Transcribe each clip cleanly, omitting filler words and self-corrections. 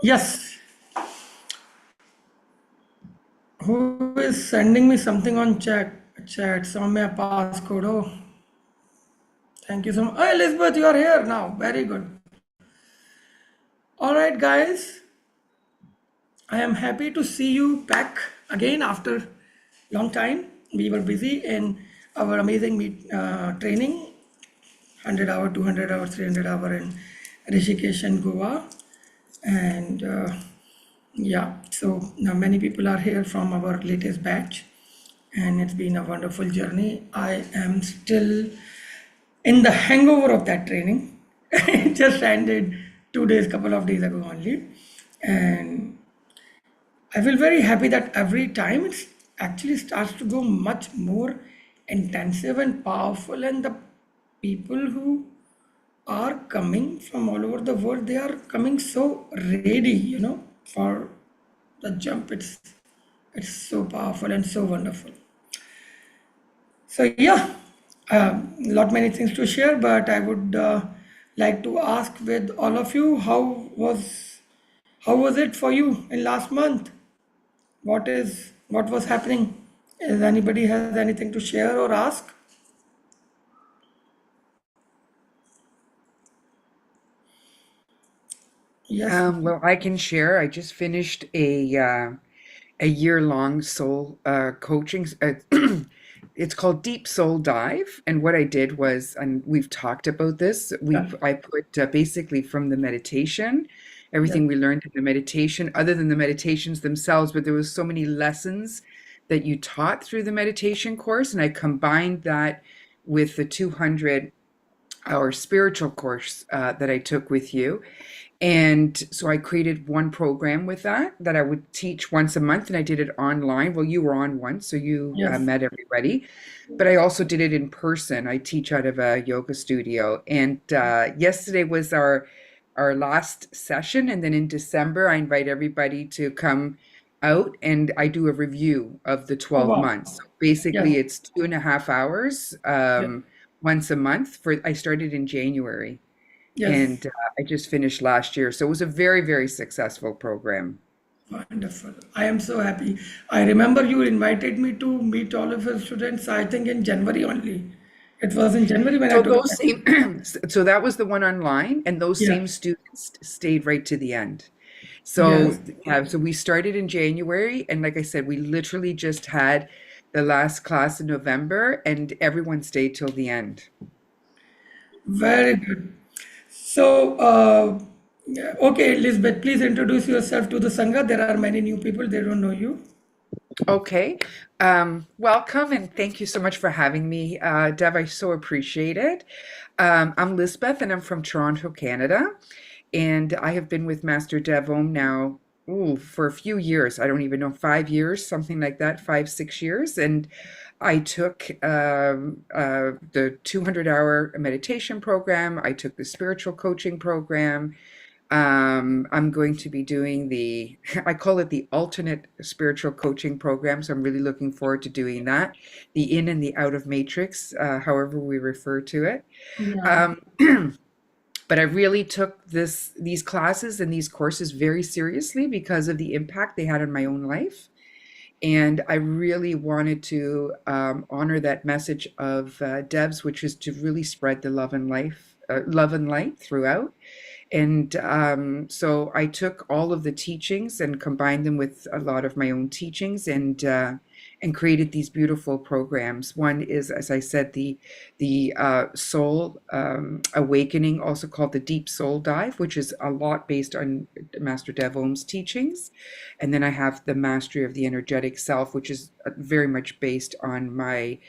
Yes, who is sending me something on chat? Soumya passcode. Oh, thank you so much. Oh, Elizabeth, you are here now. Very good. All right, guys. I am happy to see you back again after long time. We were busy in our amazing training, 100 hour, 200 hour, 300 hour in Rishikesh and Goa. And yeah, so now many people are here from our latest batch, and it's been a wonderful journey. I am still in the hangover of that training. It just ended 2 days, couple of days ago only, and I feel very happy that every time it actually starts to go much more intensive and powerful, and the people who are coming from all over the world, they are coming so ready, for the jump. It's so powerful and so wonderful. So yeah, lot many things to share, but I would like to ask with all of you, how was it for you in last month? What was happening? Is anybody has anything to share or ask? Yes. Well, I can share. I just finished a year-long soul coaching. It's called Deep Soul Dive, and what I did was, and we've talked about this. Yeah. I put basically from the meditation, Yes. everything we learned in the meditation, other than the meditations themselves, but there was so many lessons that you taught through the meditation course, and I combined that with the 200-hour spiritual course that I took with you. And so I created one program with that I would teach once a month, and I did it online. Well, you were on once, so you Yes. met everybody. But I also did it in person. I teach out of a yoga studio, and yesterday was our last session. And then in December, I invite everybody to come out, and I do a review of the Oh 12 wow. months. So basically, Yes. it's 2.5 hours Yes. once a month. I started in January Yes. and I just finished last year. So it was a very, very successful program. Wonderful. I am so happy. I remember you invited me to meet all of your students, I think in January only. It was in January when I So took those that. same, so that was the one online, and those Yeah. same students stayed right to the end. Yes. So yeah, so we started in January, and like I said, we literally just had the last class in November, and everyone stayed till the end. Very good. So, yeah, okay, Lisbeth, please introduce yourself to the Sangha. There are many new people, they don't know you. Okay. Welcome and thank you so much for having me, Dev. I so appreciate it. I'm Lisbeth and I'm from Toronto, Canada. And I have been with Master Dev Om now for a few years. I don't even know, 5 years, something like that, 5, 6 years. And I took the 200-hour meditation program. I took the spiritual coaching program. I'm going to be doing I call it the alternate spiritual coaching program. So I'm really looking forward to doing that. The in and the out of matrix, however we refer to it. Yeah. Um, but I really took these classes and these courses very seriously because of the impact they had on my own life. And I really wanted to honor that message of Deb's, which is to really spread the love and light throughout. And so I took all of the teachings and combined them with a lot of my own teachings and created these beautiful programs. One is, as I said, the soul awakening, also called the Deep Soul Dive, which is a lot based on Master Dev Om's teachings. And then I have the Mastery of the Energetic Self, which is very much based on my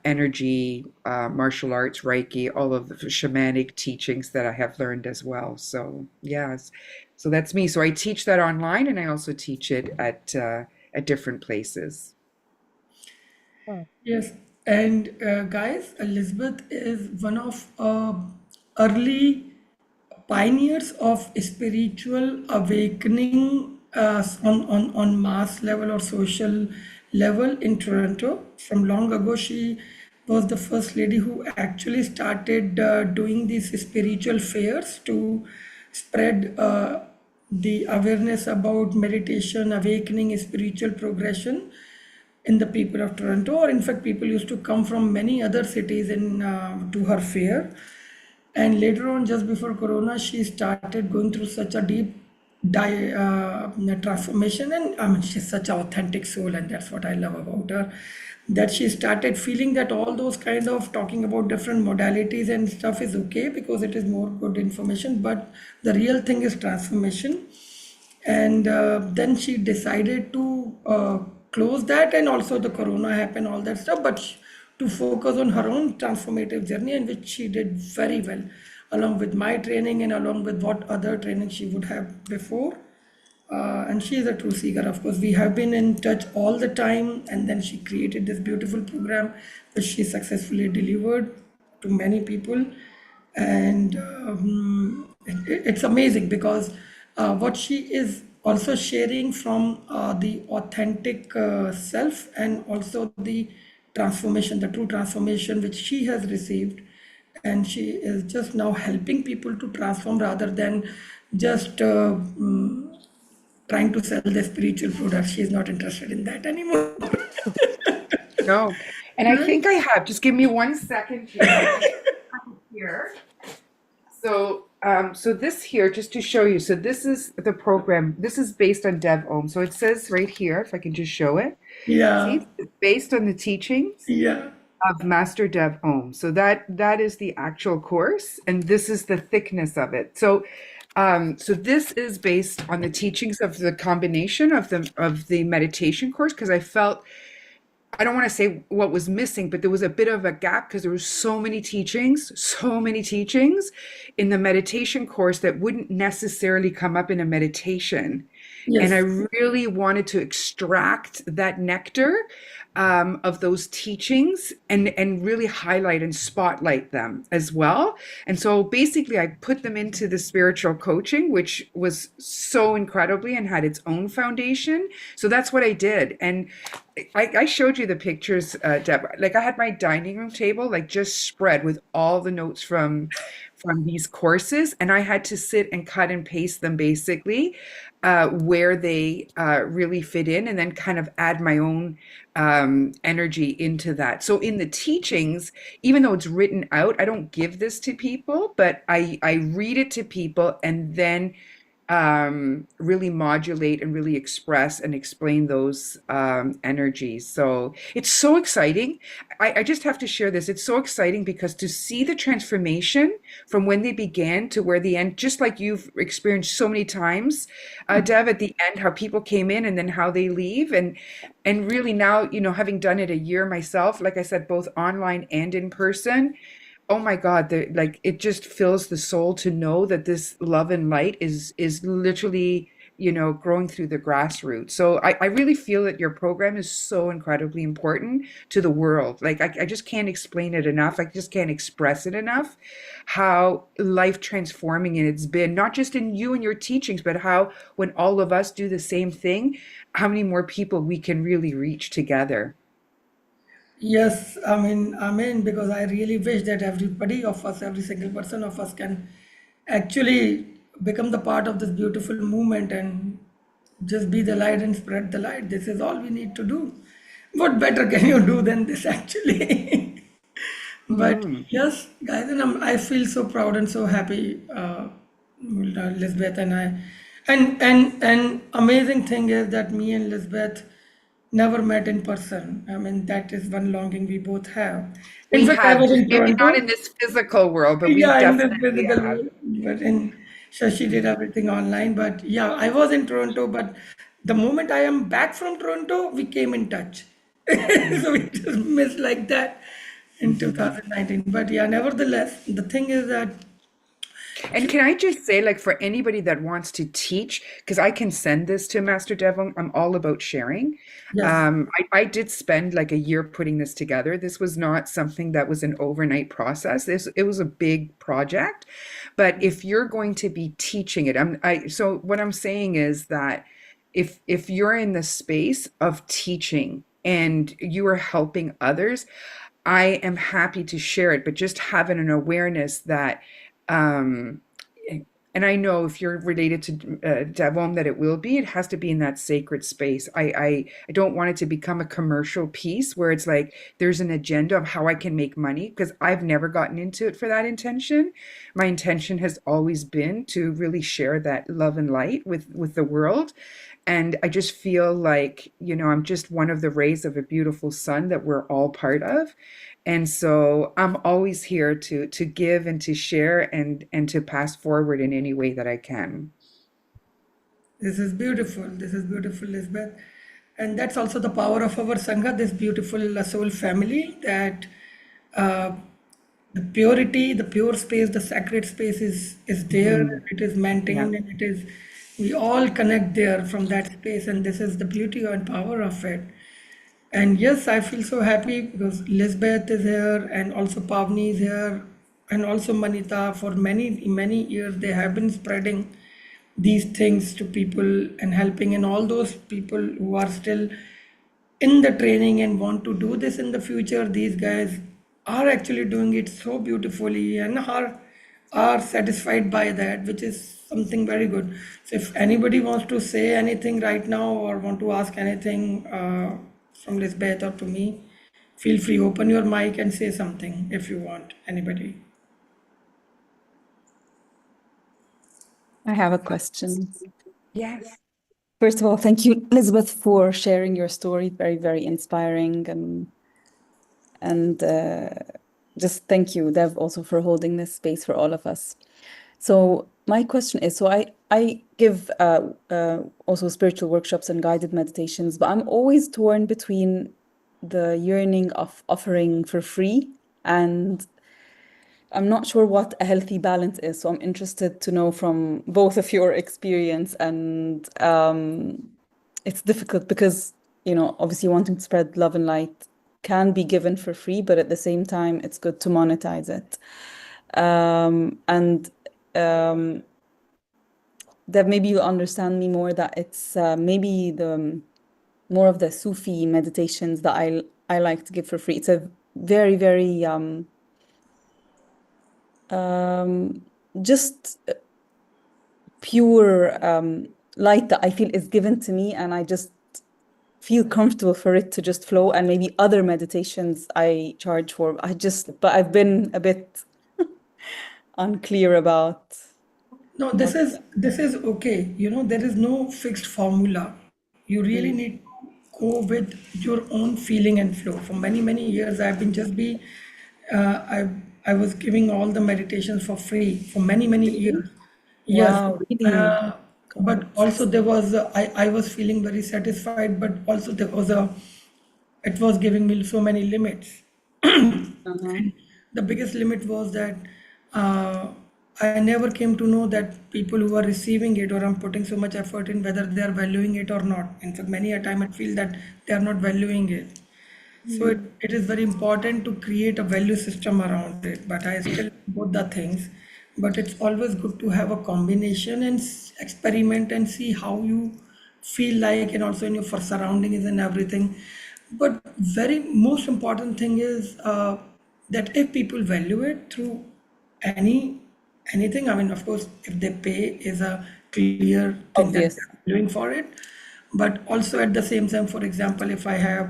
energy, martial arts, Reiki, all of the shamanic teachings that I have learned as well. So yes, so that's me. So I teach that online, and I also teach it at different places. Yes. And guys, Elizabeth is one of early pioneers of spiritual awakening on mass level or social level in Toronto. From long ago, she was the first lady who actually started doing these spiritual fairs to spread the awareness about meditation, awakening, spiritual progression in the people of Toronto, or in fact, people used to come from many other cities in to her fair. And later on, just before Corona, she started going through such a deep transformation, and I mean, she's such an authentic soul, and that's what I love about her. That she started feeling that all those kind of talking about different modalities and stuff is okay because it is more good information, but the real thing is transformation. And then she decided to close that, and also the corona happened, all that stuff, but to focus on her own transformative journey, and which she did very well, along with my training and along with what other training she would have before. And she is a true seeker. Of course, we have been in touch all the time, and then she created this beautiful program, which she successfully delivered to many people. And it's amazing because what she is also sharing from the authentic self, and also the transformation, the true transformation which she has received, and she is just now helping people to transform rather than just trying to sell the spiritual product. She is not interested in that anymore. No. And I think I have. Just give me 1 second here. I just have it here. So this here, just to show you. So this is the program. This is based on Dev Om. So it says right here, if I can just show it. Yeah, See, it's based on the teachings yeah. of Master Dev Om. So that is the actual course, and this is the thickness of it. So this is based on the teachings of the combination of the meditation course, because I don't want to say what was missing, but there was a bit of a gap because there were so many teachings in the meditation course that wouldn't necessarily come up in a meditation. And I Yes. really wanted to extract that nectar of those teachings and really highlight and spotlight them as well. And so basically, I put them into the spiritual coaching, which was so incredibly and had its own foundation. So that's what I did. And I showed you the pictures, Deb. Like I had my dining room table, like just spread with all the notes from these courses, and I had to sit and cut and paste them basically where they really fit in, and then kind of add my own energy into that. So in the teachings, even though it's written out, I don't give this to people, but I read it to people and then really modulate and really express and explain those energies. So it's so exciting. I just have to share this. It's so exciting because to see the transformation from when they began to where they end, just like you've experienced so many times, Dev, at the end, how people came in and then how they leave. And really now, having done it a year myself, like I said, both online and in person, oh my God, like it just fills the soul to know that this love and light is literally, growing through the grassroots. So I really feel that your program is so incredibly important to the world. Like I just can't explain it enough. I just can't express it enough how life transforming it's been, not just in you and your teachings, but how when all of us do the same thing, how many more people we can really reach together. Yes, I mean, because I really wish that everybody of us, every single person of us can actually become the part of this beautiful movement and just be the light and spread the light. This is all we need to do. What better can you do than this, actually? But Mhm. yes, guys, and I feel so proud and so happy, Lisbeth and I. And amazing thing is that me and Lisbeth never met in person. I mean, that is one longing we both have. In We fact, I have, was just in maybe not Toronto. in this physical world, but we Yeah, in the definitely physical have. world, but in so she did everything online. But yeah, I was in Toronto. But the moment I am back from Toronto, we came in touch. So we just missed like that in Mhm. 2019. But yeah, nevertheless, the thing is that And can I just say, like, for anybody that wants to teach, because I can send this to Master Devon, I'm all about sharing. yes, I did spend like a year putting this together. This was not something that was an overnight process. It was a big project. But if you're going to be teaching it, so what I'm saying is that if you're in the space of teaching and you are helping others, I am happy to share it, but just having an awareness that um, And I know if you're related to Davom that it will be. It has to be in that sacred space. I don't want it to become a commercial piece where it's like there's an agenda of how I can make money, because I've never gotten into it for that intention. My intention has always been to really share that love and light with the world. And I just feel like, I'm just one of the rays of a beautiful sun that we're all part of. And so I'm always here to give and to share and to pass forward in any way that I can. This is beautiful. This is beautiful, Lisbeth. And that's also the power of our Sangha, this beautiful soul family, that uh, the purity, the pure space, the sacred space is there, Mhm. it is Yeah. maintained, and it is, we all connect there from that space, and this is the beauty and power of it. And yes, I feel so happy because Lisbeth is here and also Pavni is here and also Manita. For many, many years, they have been spreading these things to people and helping, and all those people who are still in the training and want to do this in the future. These guys are actually doing it so beautifully and are satisfied by that, which is something very good. So if anybody wants to say anything right now or want to ask anything from Lisbeth or to me, feel free, open your mic and say something if you want, anybody. I have a question. Yes. First of all, thank you, Elizabeth, for sharing your story. Very, very inspiring, and just thank you, Dev, also for holding this space for all of us. So my question is, so I give also spiritual workshops and guided meditations, but I'm always torn between the yearning of offering for free, and I'm not sure what a healthy balance is. So I'm interested to know from both of your experience, and it's difficult because, obviously wanting to spread love and light can be given for free, but at the same time, it's good to monetize it. And that maybe you'll understand me more, that it's maybe the more of the Sufi meditations that I like to give for free. It's a very, very um, just pure light that I feel is given to me, and I just feel comfortable for it to just flow. And maybe other meditations I charge for. But I've been a bit unclear about No, this what. is this is okay. There is no fixed formula. You really Mm. need to go with your own feeling and flow. For many, many years, I've been just be, I was giving all the meditations for free for many, many Really? years. Yes, Wow, really? uh, God. but also there was I was feeling very satisfied, but also there was a, it was giving me so many limits. Uh-huh. And the biggest limit was that uh, I never came to know that people who are receiving it or I'm putting so much effort in, whether they are valuing it or not. In fact, many a time I feel that they are not valuing it. So it is very important to create a value system around it. But I still both the things. But it's always good to have a combination and experiment and see how you feel like, and also in your for surroundings and everything. But very most important thing is that if people value it through any anything, I mean, of course, if they pay is a clear thing that Obvious. they're doing for it. But also at the same time, for example, if I have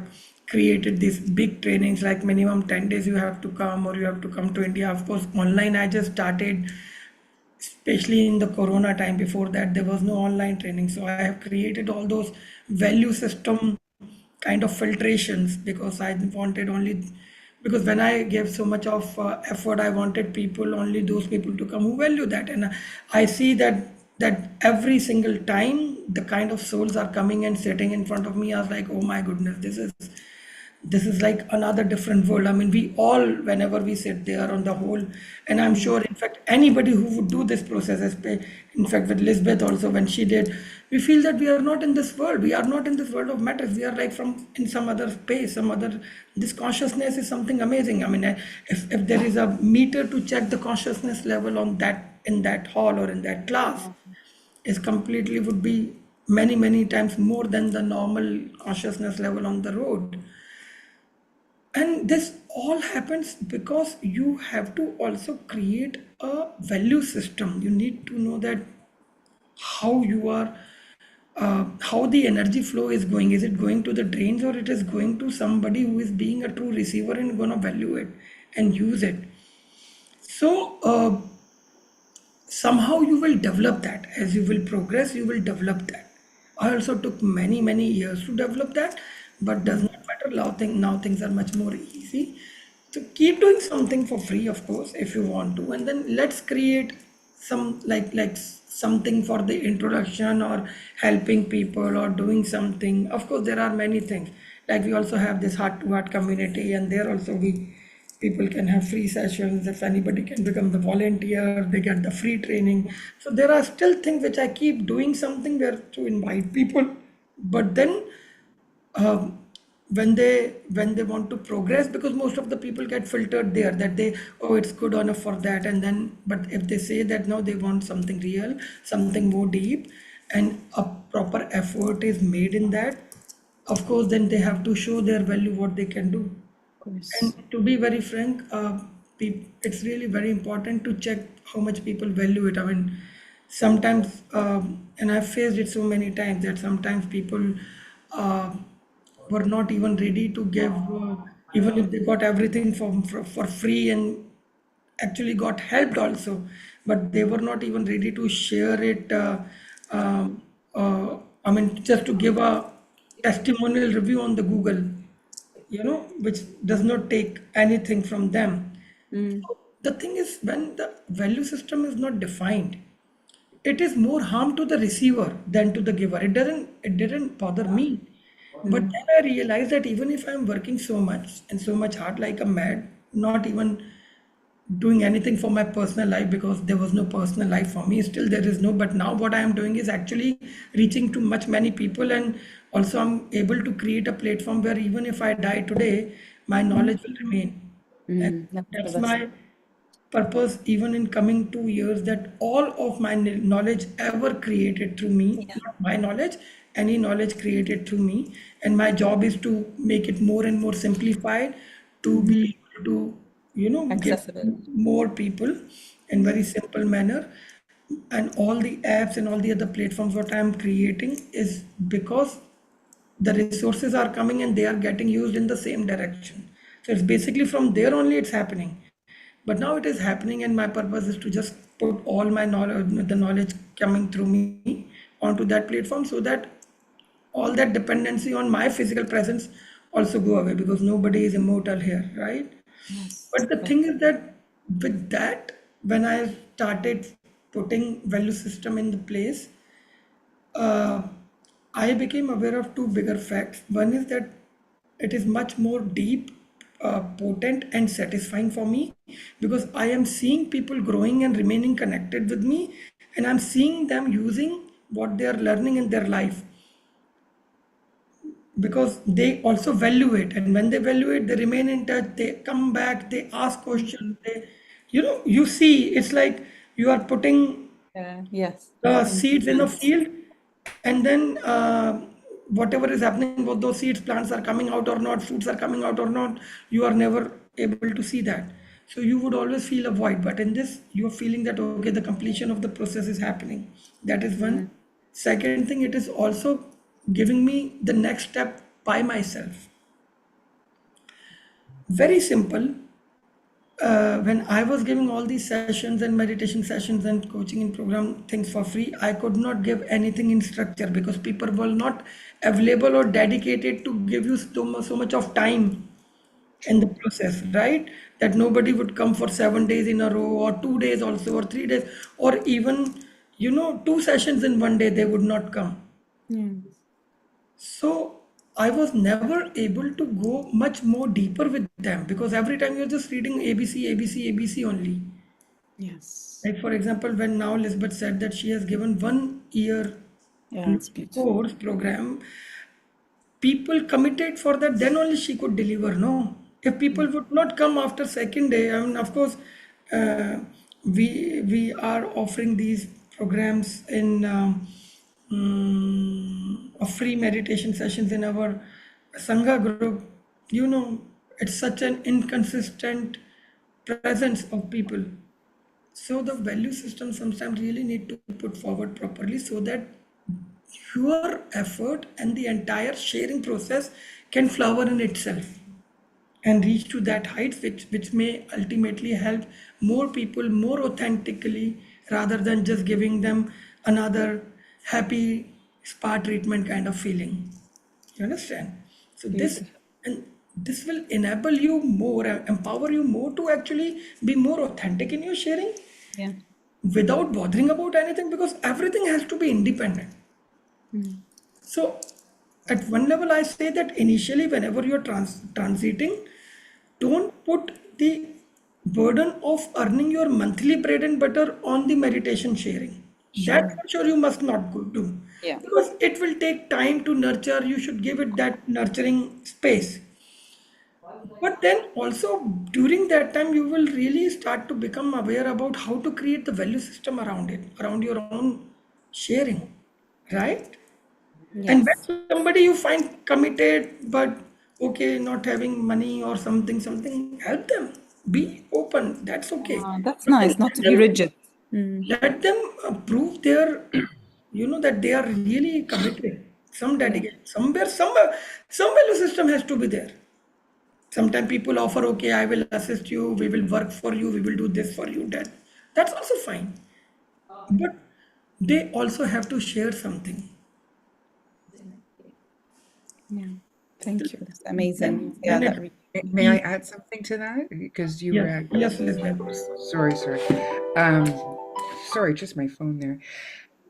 created these big trainings like minimum 10 days you have to come or you have to come to India. Of course, online I just started, especially in the corona time. Before that there was no online training, so I have created all those value system kind of filtrations because I wanted only, because when I gave so much of effort, I wanted people, only those people to come who value that. And I see that every single time the kind of souls are coming and sitting in front of me, I was like, oh my goodness, this is like another different world. I mean, we all, whenever we sit there on the whole, and I'm sure, in fact, anybody who would do this process, in fact, with Lisbeth also, when she did, we feel that we are not in this world. We are not in this world of matters. We are like from in some other space, some other. This consciousness is something amazing. I mean, if there is a meter to check the consciousness level on that in that hall or in that class, is completely would be many many times more than the normal consciousness level on the road. And this all happens because you have to also create a value system. You need to know that how you are, how the energy flow is going. Is it going to the drains, or it is going to somebody who is being a true receiver and gonna value it and use it? So somehow you will develop that. As you will progress, you will develop that. I also took many years to develop that, but does Mm. not matter. Now things are much more easy. So keep doing something for free, of course, if you want to, and then let's create some something for the introduction or helping people or doing something. Of course, there are many things. Like we also have this heart to heart community, and there also we people can have free sessions. If anybody can become the volunteer, they get the free training. So there are still things which I keep doing something there to invite people. But then um, when they want to progress, because most of the people get filtered there, that they, oh, it's good enough for that, and then but if they say that no, they want something real, something more deep, and a proper effort is made in that, of course then they have to show their value, what they can do. Of course. And to be very frank, it's really very important to check how much people value it. I mean, sometimes, and I've faced it so many times that sometimes people uh, were not even ready to give, even if they got everything for free and actually got helped also, but they were not even ready to share it. Um, I mean, just to give a testimonial review on the Google, which does not take anything from them. Mm. So the thing is, when the value system is not defined, it is more harm to the receiver than to the giver. It didn't bother me. But Mm. then I realized that even if I'm working so much and so much hard like a mad, not even doing anything for my personal life, because there was no personal life for me, still there is no, but now what I am doing is actually reaching to much many people, and also I'm able to create a platform where even if I die today, my knowledge will remain. And Mm. That's the that's best. my purpose even in coming 2 years, that all of my knowledge ever created through me, Yeah. not my knowledge, any knowledge created through me, and my job is to make it more and more simplified, to Mm. be able to give Accessible. more people in very simple manner. And all the apps and all the other platforms what I am creating is because the resources are coming and they are getting used in the same direction. So it's basically from there only it's happening. But now it is happening, and my purpose is to just put all my knowledge, the knowledge coming through me, onto that platform, so that all that dependency on my physical presence also go away, because nobody is immortal here, right? Yes. But the thing is that with that, when I started putting value system in the place, uh, I became aware of two bigger facts. One is that it is much more deep, potent, and satisfying for me, because I am seeing people growing and remaining connected with me, and I'm seeing them using what they are learning in their life, because they also value it. And when they value it, they remain in touch, they come back, they ask questions. Mm. You see, it's like you are putting Yes. seeds in a Improvements. field, and then whatever is happening, both those seeds, plants are coming out or not, fruits are coming out or not, you are never able to see that. So you would always feel a void, but in this you are feeling that okay, the completion of the process is happening. That is one. Mm. Second thing, it is also giving me the next step by myself. Very simple. When I was giving all these sessions and meditation sessions and coaching and program things for free, I could not give anything in structure, because people were not available or dedicated to give you so much of time in the True. process, right? That nobody would come for 7 days in a row, or 2 days also, or 3 days, or even, two sessions in one day, they would not come. Mm. So I was never able to go much more deeper with them, because every time you're just reading ABC, ABC, ABC only. Yes. Like for example, when now Lisbeth said that she has given 1 year Yeah, it's beautiful. course program, people committed for that, then only she could deliver. No, if people Mm. would not come after second day, I mean, of course, uh, we are offering these programs in a free meditation sessions in our Sangha group. You know, it's such an inconsistent presence of people. So the value system sometimes really need to put forward properly so that your effort and the entire sharing process can flower in itself and reach to that height which may ultimately help more people more authentically rather than just giving them another happy spa treatment kind of feeling. You understand? So this Beautiful. and this will enable you more, empower you more to actually be more authentic in your sharing Yeah. without bothering about anything because everything has to be independent. Mm. So, at one level, I say that initially, whenever you're transiting, don't put the burden of earning your monthly bread and butter on the meditation sharing. That Sure. for sure you must not do Yeah. because it will take time to nurture. You should give it that nurturing space. But then also during that time, you will really start to become aware about how to create the value system around it, around your own sharing, right? And Yes. when somebody you find committed, but okay, not having money or something, help them. Be open. That's okay. That's But then nice not to be rigid. Mm. let them prove their, that they are really committed. Some Yeah. dedication, somewhere, some value system has to be there. Sometimes people offer, okay, I will assist you, we will work for you, we will do this for you, that. That's also fine. But they also have to share something. Yeah. Thank you. That's amazing. Yeah, Then that it really. May I be, add something to that? Because you yes, were, yes, Lisbeth. sorry. Um, sorry, just my phone there.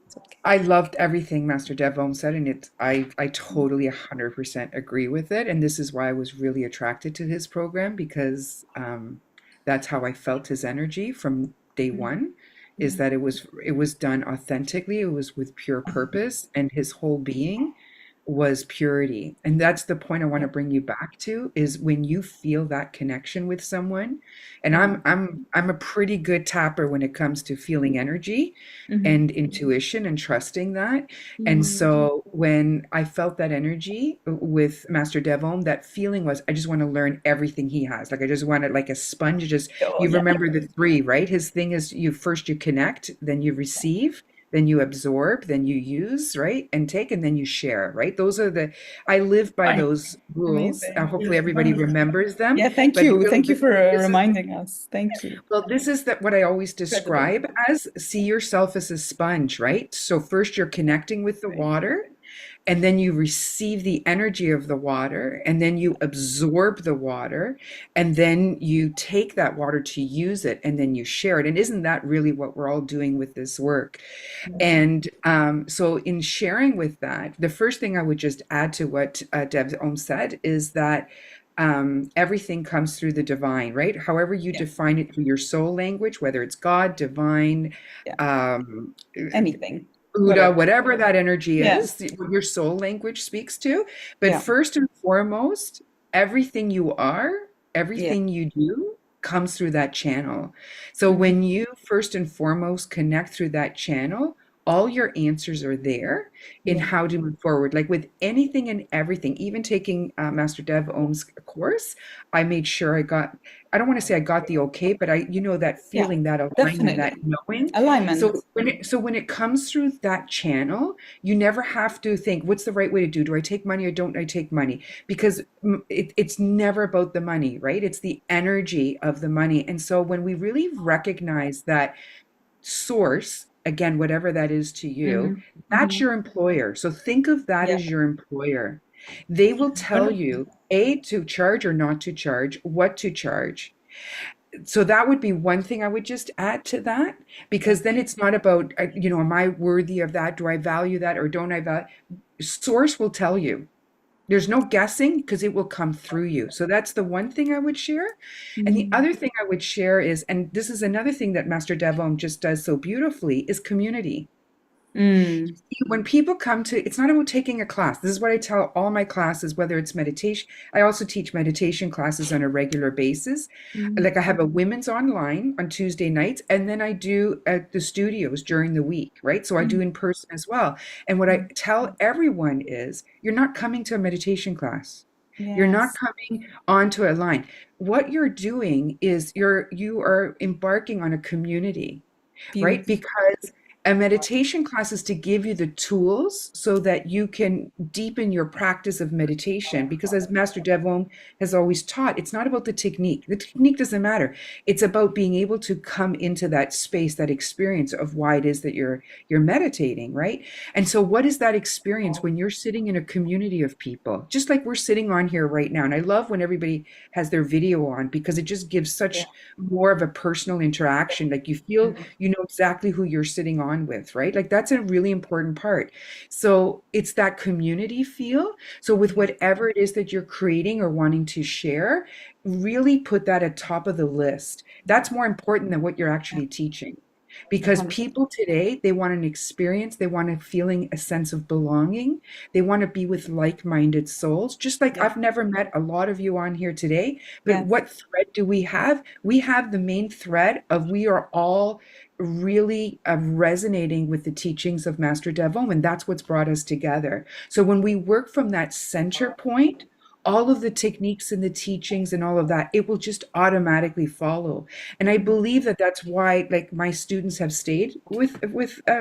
It's okay. I loved everything Master Devon said, and I totally 100% agree with it. And this is why I was really attracted to his program because that's how I felt his energy from day one, is Yeah. that it was done authentically, it was with pure purpose, and his whole being was purity. And that's the point I want to bring you back to is when you feel that connection with someone. And Yeah. I'm a pretty good tapper when it comes to feeling energy Mm-hmm. and intuition and trusting that. And Mm. so when I felt that energy with Master Devon, that feeling was I just want to learn everything he has. Like I just want to like a sponge, just Oh, you yeah. remember the three, right? His thing is you connect, then you receive, then you absorb, then you use, right? And take, and then you share, right? Those are I live by Fine. those rules. Amazing. Hopefully Yes, everybody wonderful. remembers them. Yeah, thank But you. really, Thank you for this is reminding us. Thank you. well, this is that what I always Incredible. describe as see yourself as a sponge, right? So first you're connecting with the Right. water, and then you receive the energy of the water, and then you absorb the water, and then you take that water to use it, and then you share it. And isn't that really what we're all doing with this work? And so, in sharing with that, the first thing I would just add to what Deb Om said is that everything comes through the divine, right? However, you Yeah. define it through your soul language, whether it's God, divine, Yeah. um, Anything. Buddha, Whatever. whatever that energy Yeah. is, what your soul language speaks to. But Yeah. first and foremost, everything you are, Yeah. everything you do comes through that channel. So Mm-hmm. when you first and foremost connect through that channel, all your answers are there in Yeah. how to move forward. Like with anything and everything, even taking Master Dev Om's course, I made sure I don't want to say I got the okay, but that Yeah. feeling, that alignment, that Definitely. knowing. Alignment. So when it comes through that channel, you never have to think, what's the right way to do? Do I take money or don't I take money? Because it's never about the money, right? It's the energy of the money. And so when we really recognize that source, again, whatever that is to you, Mm-hmm. that's Mm-hmm. your employer. So think of that Yeah. as your employer. They will tell Wonderful. you, A, to charge or not to charge, what to charge. So that would be one thing I would just add to that, Yeah. because then it's not about, am I worthy of that? Do I value that or don't I value? Source will tell you. There's no guessing because it will come through you. So that's the one thing I would share. And the Mm. other thing I would share is, and this is another thing that Master Devom just does so beautifully, is community. Mm. When people come to, it's not about taking a class. This is what I tell all my classes, whether it's meditation. I also teach meditation classes on a regular basis. Mm. Like I have a women's online on Tuesday nights, and then I do at the studios during the week, right? So I do Mm. in person as well. And what I tell everyone is, you're not coming to a meditation class. You're not Yes. coming onto a line. What you're doing is you are embarking on a community, right? Beautiful. Because a meditation class is to give you the tools so that you can deepen your practice of meditation. Because as Master Devon has always taught, it's not about the technique. The technique doesn't matter. It's about being able to come into that space, that experience of why it is that you're meditating, right? And so what is that experience when you're sitting in a community of people, just like we're sitting on here right now? And I love when everybody has their video on because it just gives Yeah. such more of a personal interaction. Like you feel you know exactly who you're sitting on with, right? Like that's a really important part. So it's that community feel. So with whatever it is that you're creating or wanting to share, really put that at top of the list. That's more important than what you're Yeah. actually teaching. Because 100%. people today, they want an experience, they want a feeling, a sense of belonging. They want to be with like-minded souls. Just like Yeah. I've never met a lot of you on here today, but Yes. what thread do we have? We have the main thread of we are all really resonating with the teachings of Master Devom, and that's what's brought us together. So when we work from that center point, all of the techniques and the teachings and all of that, it will just automatically follow. And I believe that that's why, like, my students have stayed with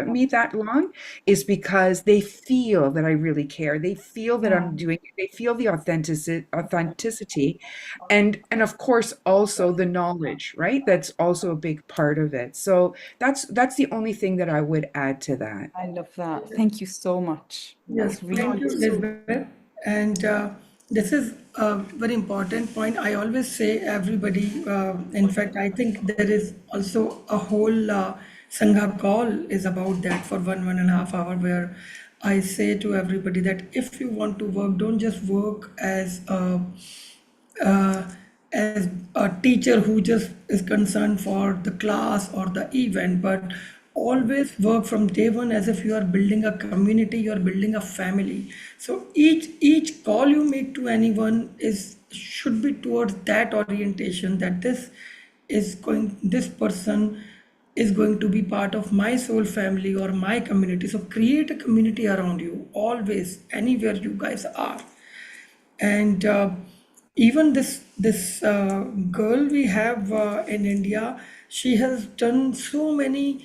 me that long, is because they feel that I really care. They feel that Yeah. I'm doing it. They feel the authenticity, and of course also the knowledge, right? That's also a big part of it. So that's the only thing that I would add to that. I love that. Thank you so much. Yes, That's really thank you, useful. Lisbeth. And this is a very important point. I always say everybody. In fact, I think there is also a whole Sangha call is about that for 1.5 hour, where I say to everybody that if you want to work, don't just work uh, as a teacher who just is concerned for the class or the event, but always work from day one as if you are building a community, you are building a family. So each call you make to anyone is should be towards that orientation, that this person is going to be part of my soul family or my community. So create a community around you always, anywhere you guys are. And even this girl we have in India, she has done so many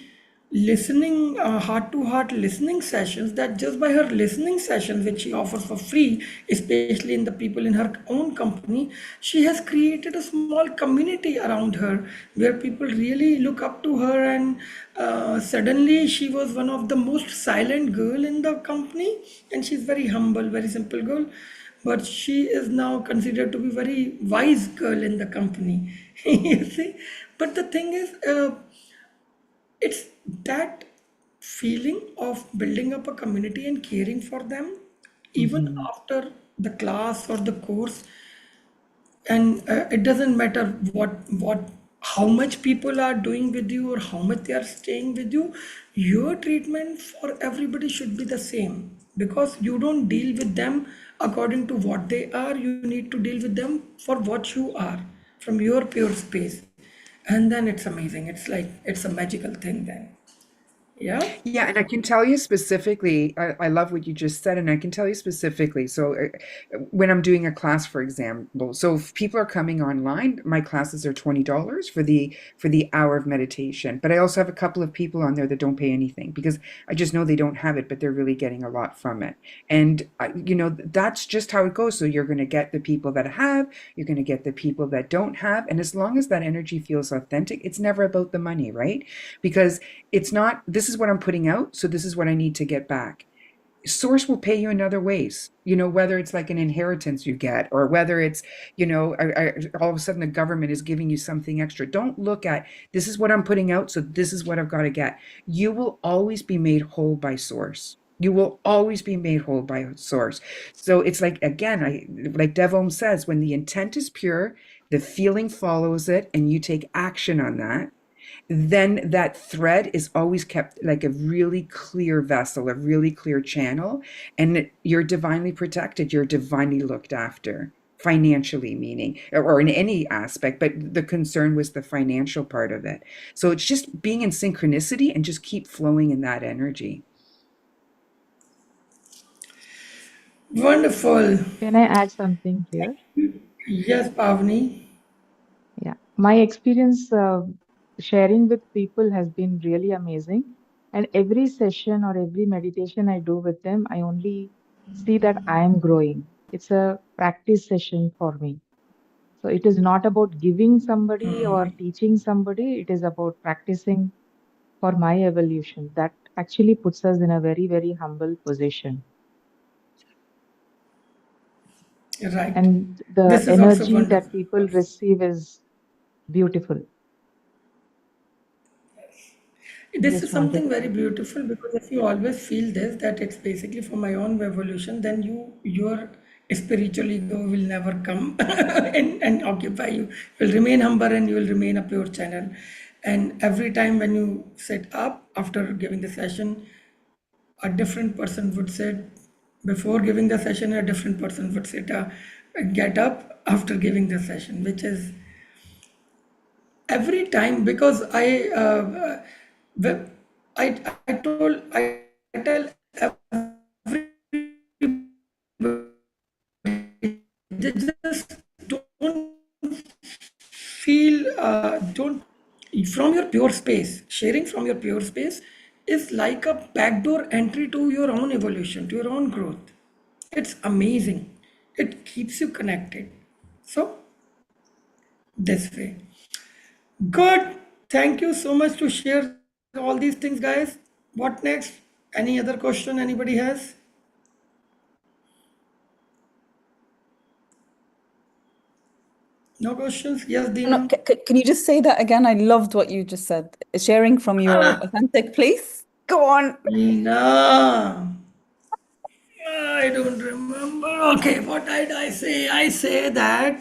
listening heart to heart listening sessions, that just by her listening sessions which she offers for free, especially in the people in her own company, she has created a small community around her where people really look up to her. And suddenly she was one of the most silent girl in the company, and she's very humble, very simple girl, but she is now considered to be very wise girl in the company. You see, but the thing is, it's that feeling of building up a community and caring for them even Mhm. after the class or the course. And it doesn't matter what how much people are doing with you or how much they are staying with you. Your treatment for everybody should be the same, because you don't deal with them according to what they are. You need to deal with them for what you are, from your pure space. And then it's amazing. It's like it's a magical thing then. Yeah. Yeah, and I can tell you specifically, I love what you just said, and I can tell you specifically. So, when I'm doing a class, for example, so if people are coming online, my classes are $20 for the hour of meditation. But I also have a couple of people on there that don't pay anything because I just know they don't have it, but they're really getting a lot from it. And you know, that's just how it goes. So you're going to get the people that have, you're going to get the people that don't have, and as long as that energy feels authentic, it's never about the money, right? Because it's not, this is what I'm putting out, so this is what I need to get back. Source will pay you in other ways, you know, whether it's like an inheritance you get, or whether it's, you know, all of a sudden the government is giving you something extra. Don't look at this is what I'm putting out, so this is what I've got to get. You will always be made whole by source. You will always be made whole by source. So it's like, again, like Devom says, when the intent is pure, the feeling follows it, and you take action on that, then that thread is always kept like a really clear vessel, a really clear channel, and you're divinely protected, you're divinely looked after. Financially, meaning, or in any aspect, but the concern was the financial part of it. So it's just being in synchronicity and just keep flowing in that energy. Wonderful. Can I add something here? Yes, Pavni. Yeah, my experience sharing with people has been really amazing. And every session or every meditation I do with them, I only see that I am growing. It's a practice session for me. So it is not about giving somebody or teaching somebody, it is about practicing for my evolution. That actually puts us in a very, very humble position. Right. And the This is also energy wonderful. that people receive is beautiful. This is Just wanted something to very add. beautiful because if you always feel this, that it's basically for my own evolution, then your spiritual ego will never come and occupy you. You will remain humble and you will remain a pure channel. And every time when you sit up after giving the session, a different person would sit before giving the session, a different person would sit get up after giving the session, which is every time because well, I tell everybody just don't feel don't from your pure space. Sharing from your pure space is like a backdoor entry to your own evolution, to your own growth. It's amazing. It keeps you connected. So this way. Good. Thank you so much to share all these things, guys. What next? Any other question anybody has? No questions? Yes, No, Dina. can you just say that again? I loved what you just said. Sharing from your Ah, authentic place. Go on. Dina. I don't remember. Okay, what did I say? I say that,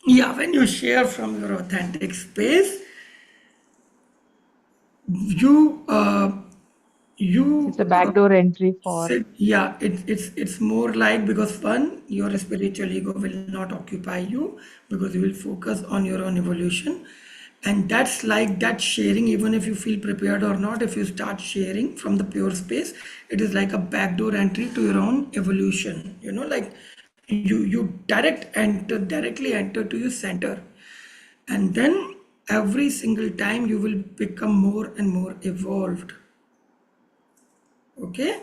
yeah, when you share from your authentic space, you, It's a you backdoor entry for, sit, yeah, it's more like because one, your spiritual ego will not occupy you because you will focus on your own evolution. And that's like that sharing, even if you feel prepared or not, if you start sharing from the pure space, it is like a backdoor entry to your own evolution. Like you directly enter to your center. And then every single time you will become more and more evolved. Okay?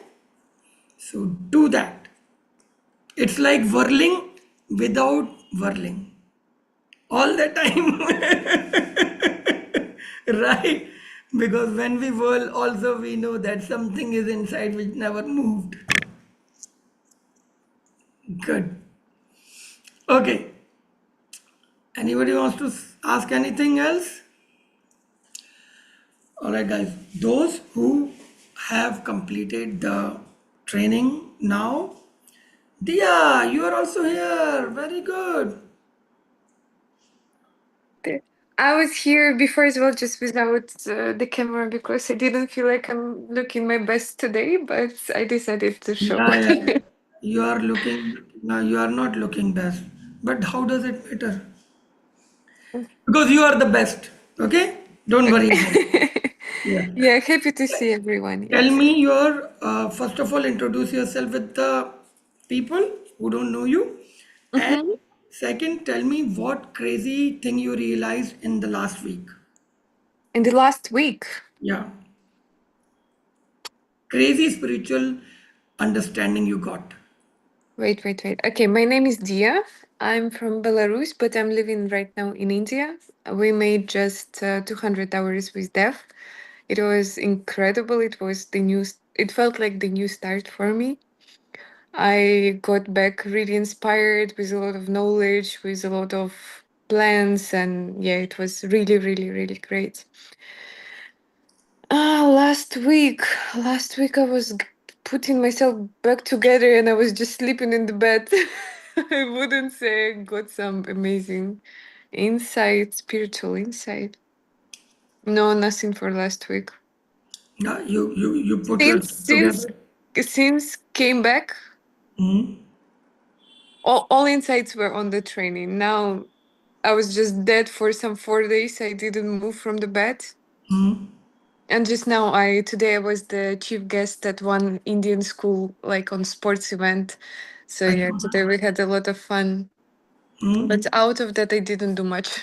So do that. It's like whirling without whirling all the time. Right? Because when we whirl, also we know that something is inside which never moved. Good. Okay. Anybody wants to ask anything else? All right, guys. Those who have completed the training now, Dia, you are also here. Very good. I was here before as well, just without the camera because I didn't feel like I'm looking my best today, but I decided to show. Yeah, yeah, yeah. You are looking, no, you are not looking best. But how does it matter? Because you are the best. Okay? Don't worry about it. Yeah. Yeah, happy to see everyone. Tell Yes. me your, first of all, introduce yourself with the people who don't know you. And Hmm. second, tell me what crazy thing you realized in the last week. In the last week, Yeah. Crazy spiritual understanding you got. wait. Okay, my name is Dia. I'm from Belarus, but I'm living right now in India. We made just 200 hours with Dev. It was incredible. It was it felt like the new start for me. I got back really inspired with a lot of knowledge, with a lot of plans, and yeah, it was really, really, really great. Last week I was putting myself back together and I was just sleeping in the bed. I wouldn't say I got some amazing insight, spiritual insight. No, nothing for last week. Yeah, you put Since yourself since together. since came back, Hmm. all insights were on the training. Now I was just dead for some 4 days. I didn't move from the bed. And just now, today I was the chief guest at one Indian school, like on sports event. So I yeah, saw today that. we had a lot of fun. But out of that, I didn't do much.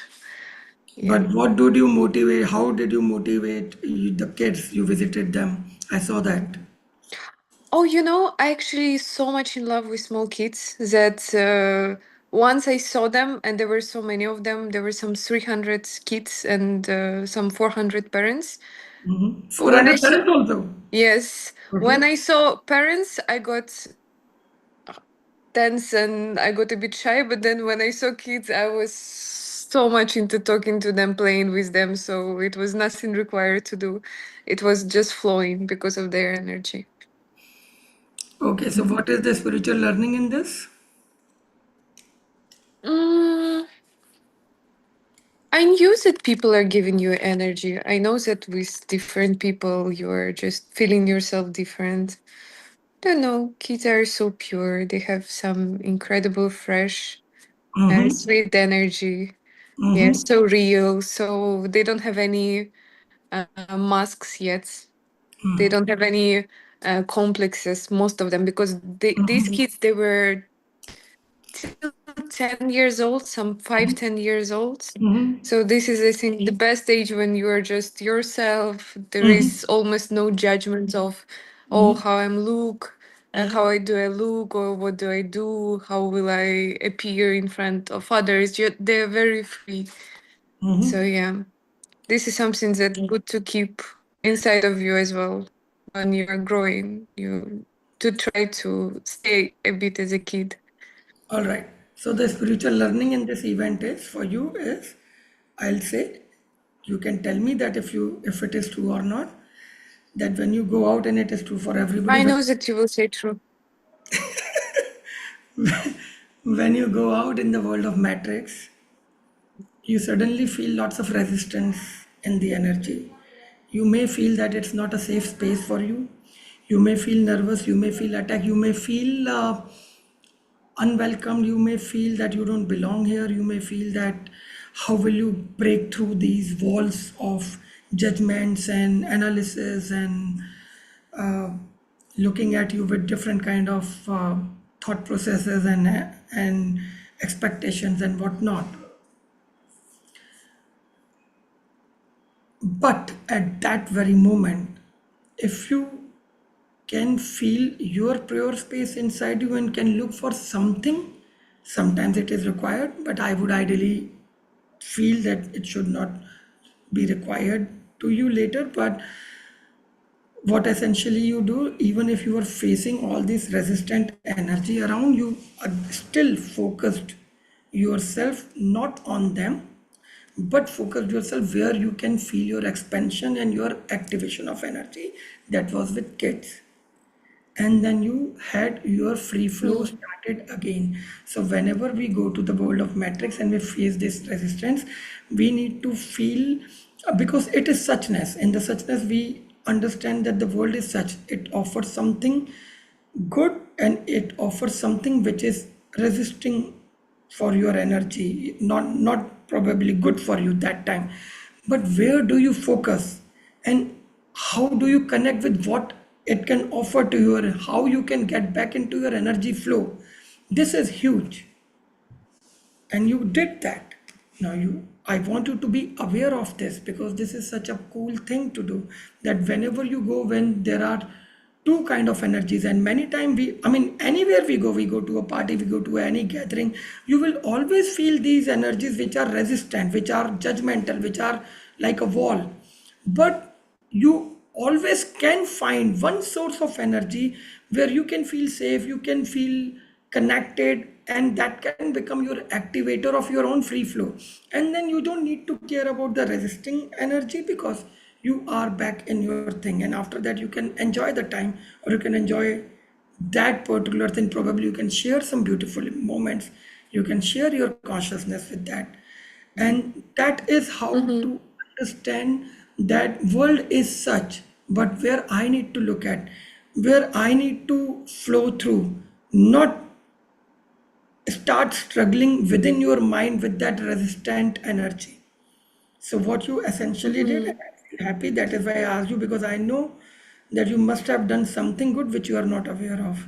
Yeah. But what did you motivate? How did you motivate the kids? You visited them. I saw that. Oh, I actually so much in love with small kids that once I saw them, and there were so many of them, there were some 300 kids and some 400 parents. When I 400 saw, parents also. yes, when Okay. I saw parents, I got tense and I got a bit shy. But then when I saw kids, I was so much into talking to them, playing with them. So it was nothing required to do. It was just flowing because of their energy. Okay, so what is the spiritual learning in this? Mm, I knew that people are giving you energy. I know that with different people, you're just feeling yourself different. Don't know. Kids are so pure. They have some incredible, fresh, sweet energy. They're so real. So they don't have any masks yet. They don't have any complexes, most of them, because these kids, they were till 10 years old, some 5, 10 years old. So this is, I think, the best age when you are just yourself. There is almost no judgment of, oh, how I'm look, how do I look, or what do I do, how will I appear in front of others. They're very free. So yeah, this is something that's good to keep inside of you as well when you are growing. You to try to stay a bit as a kid. All right. So the spiritual learning in this event is for you is, I'll say, you can tell me that if it is true or not. That when you go out, and it is true for everybody, I know that you will say true. when you go out in the world of matrix, you suddenly feel lots of resistance in the energy. You may feel that it's not a safe space for you. You may feel nervous. You may feel attacked. You may feel unwelcomed. You may feel that you don't belong here. You may feel that how will you break through these walls of judgments and analysis and uh, looking at you with different kind of thought processes and expectations and whatnot. But at that very moment, if you can feel your pure space inside you and can look for something, sometimes it is required, but I would ideally feel that it should not be required to you later. But what essentially you do, even if you are facing all this resistant energy around you, are still focused yourself not on them, but focus yourself where you can feel your expansion and your activation of energy. That was with kids, and then you had your free flow Hmm. started again. So whenever we go to the world of matrix and we face this resistance, we need to feel, because it is suchness. In the suchness we understand that the world is such, it offers something good and it offers something which is resisting for your energy, not probably good for you that time. But where do you focus, and how do you connect with what it can offer to you, and how you can get back into your energy flow? This is huge, and you did that. Now you I want you to be aware of this, because this is such a cool thing to do. That whenever you go, when there are two kind of energies, and many time anywhere we go to a party, we go to any gathering, you will always feel these energies which are resistant, which are judgmental, which are like a wall. But you always can find one source of energy where you can feel safe, you can feel connected, and that can become your activator of your own free flow. And then you don't need to care about the resisting energy, because you are back in your thing, and after that you can enjoy the time, or you can enjoy that particular thing. Probably you can share some beautiful moments, you can share your consciousness with that. And that is how Mm-hmm. to understand that world is such. But where I need to look at, where I need to flow through, not start struggling within your mind with that resistant energy. So what you essentially did, Mm-hmm. happy. That is why I asked you, because I know that you must have done something good which you are not aware of.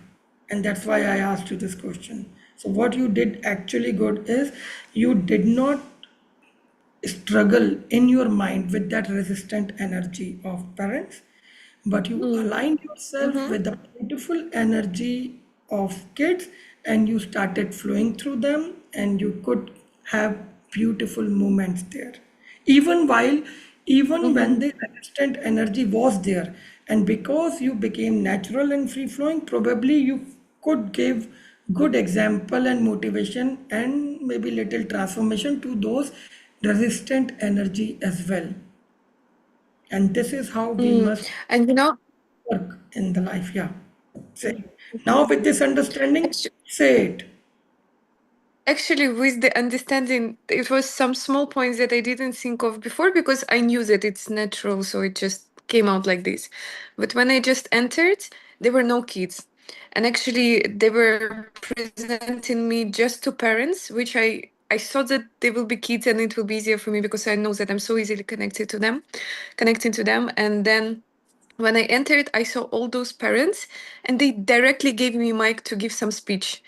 And that's why I asked you this question. So, what you did actually good is you did not struggle in your mind with that resistant energy of parents, but you Mm. aligned yourself Mm-hmm. with the beautiful energy of kids and you started flowing through them and you could have beautiful moments there, even while, even Mm-hmm. when the resistant energy was there. And because you became natural and free flowing, probably you could give good example and motivation and maybe little transformation to those resistant energy as well. And this is how we Mm. must And you know, work in the life. Yeah. Say. Mhm. Now with this understanding, actu- say it. actually, with the understanding, it was some small points that I didn't think of before because I knew that it's natural, so it just came out like this. But when I just entered, there were no kids. And actually, they were presenting me just to parents, which I thought that they will be kids and it will be easier for me because I know that I'm so easily connecting to them. And then when I entered, I saw all those parents and they directly gave me mic to give some speech.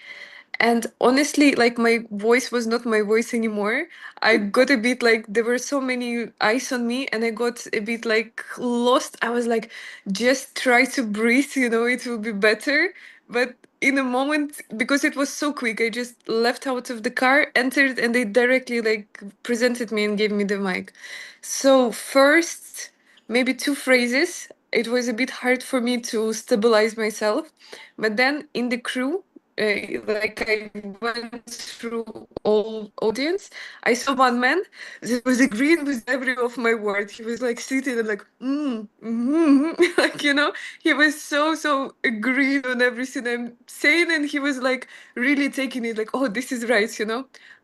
And honestly, like my voice was not my voice anymore. I got a bit like there were so many eyes on me and I got a bit like lost. I was like, just try to breathe, it will be better. But in a moment, because it was so quick, I just left out of the car, entered, and they directly like presented me and gave me the mic. So first, maybe two phrases. It was a bit hard for me to stabilize myself. But then in the crew, like I went through all audience, I saw one man that was agreeing with every of my word. He was like sitting and like, like he was so agreeing on everything I'm saying, and he was like really taking it like, oh, this is right.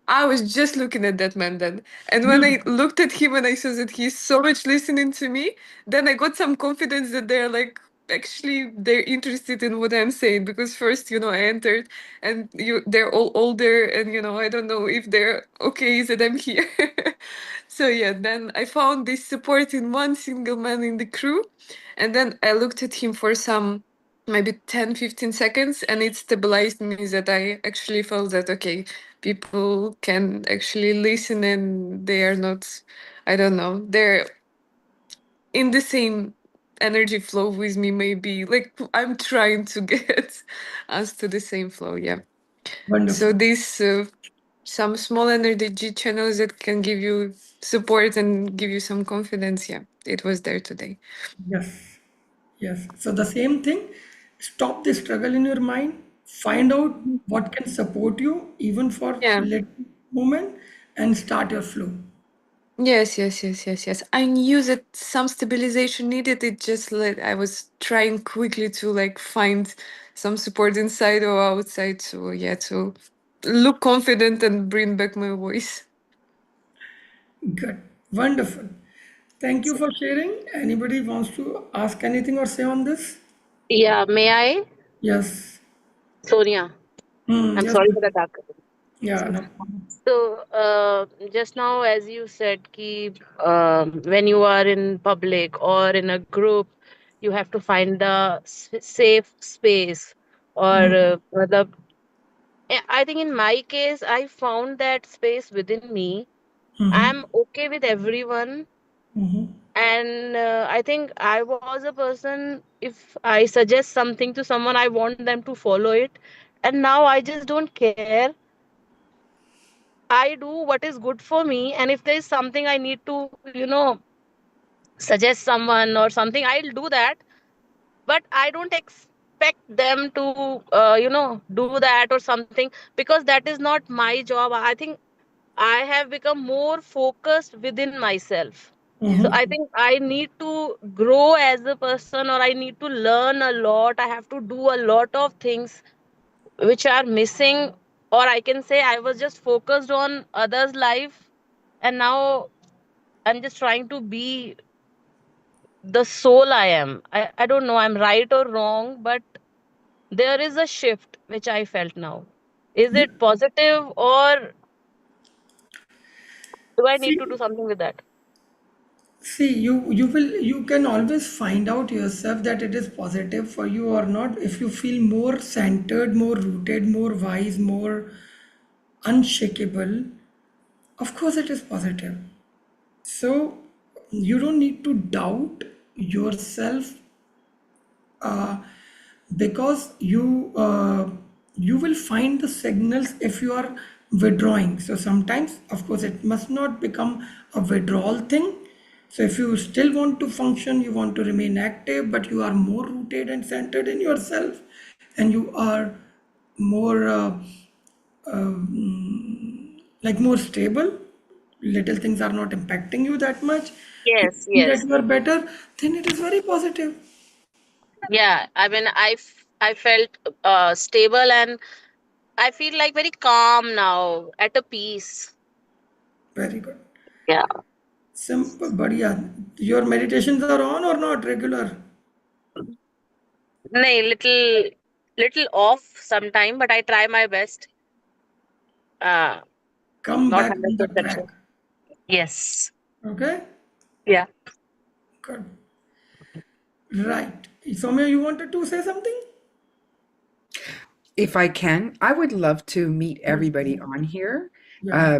I was just looking at that man then. And when I Beautiful. looked at him and I saw that he's so much listening to me, then I got some confidence that they're like, actually, they're interested in what I'm saying because first, I entered and they're all older and, I don't know if they're okay that I'm here. So yeah, then I found this support in one single man in the crew. And then I looked at him for some maybe 10-15 seconds and it stabilized me that I actually felt that, okay, people can actually listen and they are not, I don't know, they're in the same energy flow with me, maybe like I'm trying to get us to the same flow. Yeah. So Wonderful. these some small energy channels that can give you support and give you some confidence. Yeah, it was there today. Yes. Yes. So the same thing, stop the struggle in your mind, find out what can support you even for Yeah. little moment and start your flow. Yes. I knew that some stabilization needed. It just like I was trying quickly to like find some support inside or outside. So yeah, to look confident and bring back my voice. Good. Wonderful. Thank you for sharing. Anybody wants to ask anything or say on this? Yeah, may I? Yes. Sonia, I'm Yes. sorry for the dark. Yeah, no problem. So, just now, as you said, ki, when you are in public or in a group, you have to find the safe space. Or, matlab, I think in my case, I found that space within me. I'm okay with everyone. And I think I was a person, if I suggest something to someone, I want them to follow it. And now I just don't care. I do what is good for me. And if there is something I need to, suggest someone or something, I'll do that. But I don't expect them to, do that or something, because that is not my job. I think I have become more focused within myself. So I think I need to grow as a person, or I need to learn a lot. I have to do a lot of things which are missing, or I can say I was just focused on others' life, and now I'm just trying to be the soul I am. I don't know I'm right or wrong, but there is a shift which I felt now. Is You it positive, or do I need to see, do something with that? See, you can always find out yourself that it is positive for you or not if you feel more centered, more rooted, more wise, more unshakable. Of course, it is positive. So you don't need to doubt yourself uh, because you will find the signals if you are withdrawing. So sometimes, of course, it must not become a withdrawal thing. So if you still want to function, you want to remain active, but you are more rooted and centered in yourself, and you are more like more stable, little things are not impacting you that much, you Yes, see that yes. you are better, then it is very positive. Yeah, I mean, I felt stable, and I feel like very calm now, at a peace. Very good. Yeah. Simple, बढ़िया. Your meditations are on or not regular? Nay, little off sometime, but I try my best. Uh, Come Not back on the 100% track. sure. Yes. Okay? Yeah. Good. Right. Soumya, you wanted to say something? If I can, I would love to meet Yes. everybody on here. Yeah.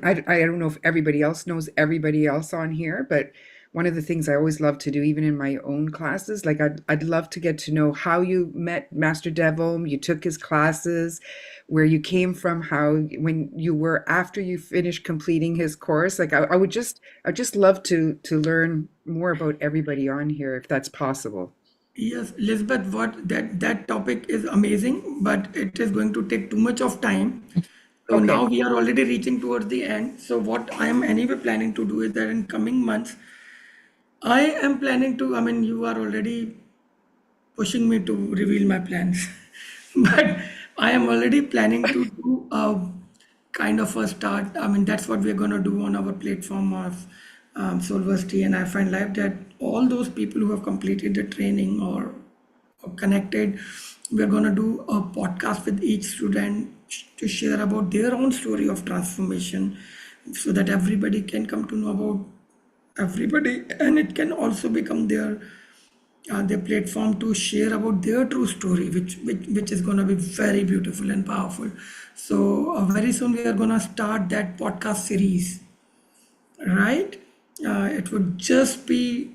I don't know if everybody else knows everybody else on here, but one of the things I always love to do, even in my own classes, like I'd love to get to know how you met Master Devil, you took his classes, where you came from, how when you were after you finished completing his course. Like I'd just love to learn more about everybody on here if that's possible. Yes, Lisbeth, what that topic is amazing, but it is going to take too much of time. So now Okay. we are already reaching towards the end. So what I am anyway planning to do is that in coming months, I am planning to, I mean, you are already pushing me to reveal my plans. But I am already planning to do a kind of a start. I mean, that's what we're going to do on our platform of Soulversity and I Find Life, that all those people who have completed the training or connected, we're going to do a podcast with each student to share about their own story of transformation so that everybody can come to know about everybody, and it can also become their platform to share about their true story, which is going to be very beautiful and powerful. So very soon we are going to start that podcast series, right? It would just be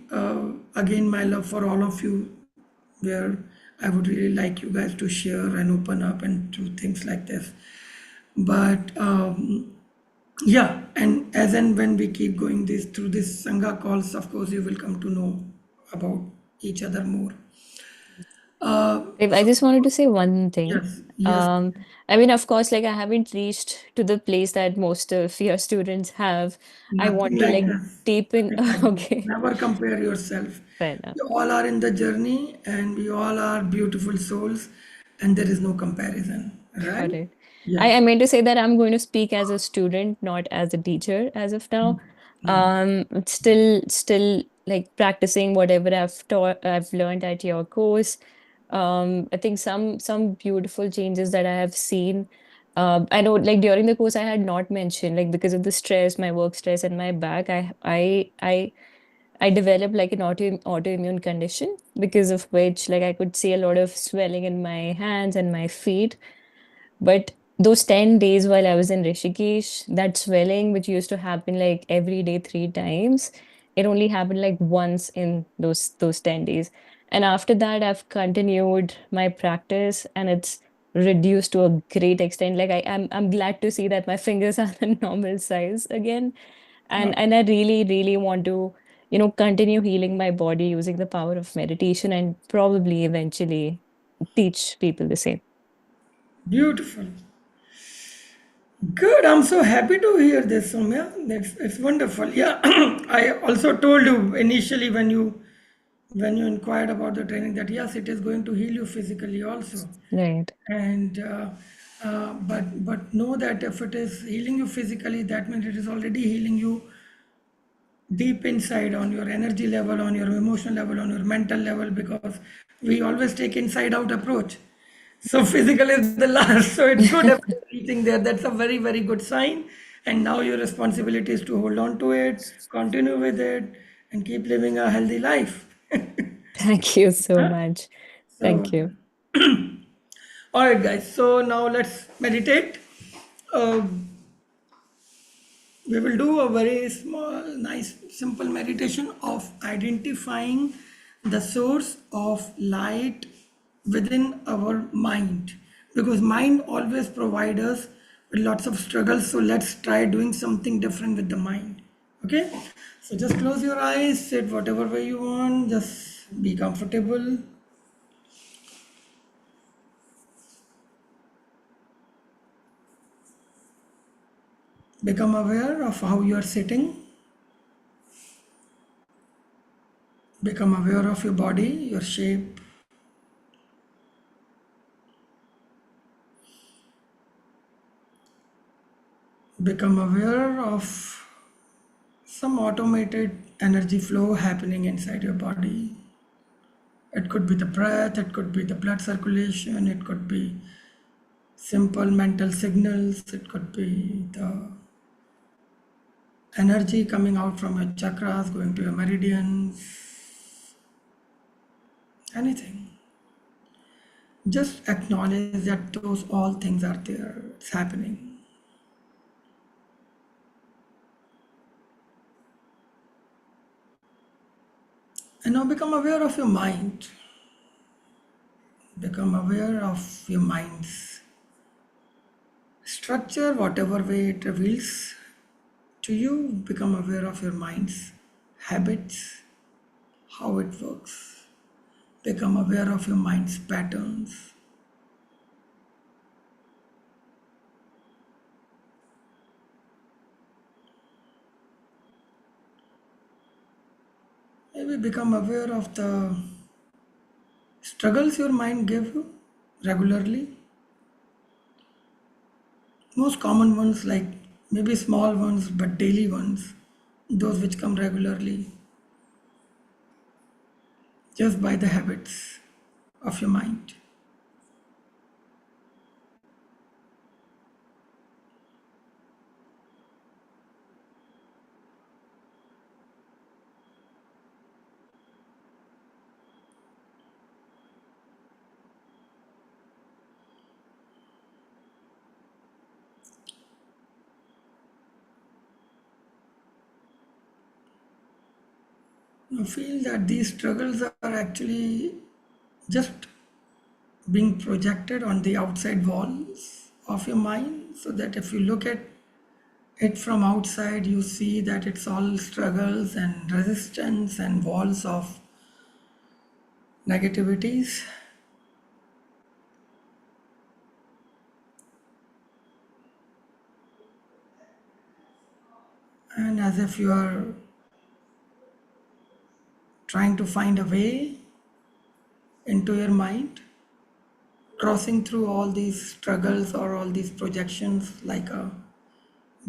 again my love for all of you, where I would really like you guys to share and open up and do things like this. But yeah, and as and when we keep going this through this Sangha calls, of course, you will come to know about each other more. I So just wanted to say one thing. yes, yes, Um, I mean, of course, like I haven't reached to the place that most of your students have. I nothing want to like like this. deepen. Nothing like this. Okay, Never compare yourself. fair enough. We all are in the journey, and we all are beautiful souls, and there is no comparison, right? Got it. I Yes. meant to say that I'm going to speak as a student, not as a teacher as of now. Still like practicing whatever I've learned at your course. I think some beautiful changes that I have seen. I know like during the course I had not mentioned, like because of the stress, my work stress and my back, I developed like an autoimmune condition because of which like I could see a lot of swelling in my hands and my feet. But those 10 days while I was in Rishikesh, that swelling, which used to happen like every day, 3 times, it only happened like once in those 10 days. And after that, I've continued my practice and it's reduced to a great extent. Like I'm glad to see that my fingers are the normal size again. And I really, really want to, continue healing my body using the power of meditation and probably eventually teach people the same. Beautiful. Good. I'm so happy to hear this, Soumya. It's wonderful. Yeah, I also told you initially when you inquired about the training that yes, it is going to heal you physically also, Right. and but know that if it is healing you physically, that means it is already healing you deep inside on your energy level, on your emotional level, on your mental level, because we always take inside out approach. So physical is the last. So it's good if you're reaching there. That's a very, very good sign. And now your responsibility is to hold on to it, continue with it, and keep living a healthy life. Thank you so much. So, Thank you. all right, guys. So now let's meditate. Um we will do a very small, nice, simple meditation of identifying the source of light within our mind, because mind always provides us with lots of struggles. So let's try doing something different with the mind. Okay, so just close your eyes, sit whatever way you want, just be comfortable. Become aware of how you are sitting. Become aware of your body, your shape. Become aware of some automated energy flow happening inside your body. It could be the breath, it could be the blood circulation, it could be simple mental signals, it could be the energy coming out from your chakras, going to your meridians, anything. Just acknowledge that those all things are there, it's happening. And now become aware of your mind. Become aware of your mind's structure, whatever way it reveals to you. Become aware of your mind's habits, how it works. Become aware of your mind's patterns. Maybe become aware of the struggles your mind gives you regularly. Most common ones, like maybe small ones, but daily ones, those which come regularly, just by the habits of your mind. Now feel that these struggles are actually just being projected on the outside walls of your mind, so that if you look at it from outside, you see that it's all struggles and resistance and walls of negativities. And as if you are trying to find a way into your mind, crossing through all these struggles or all these projections like a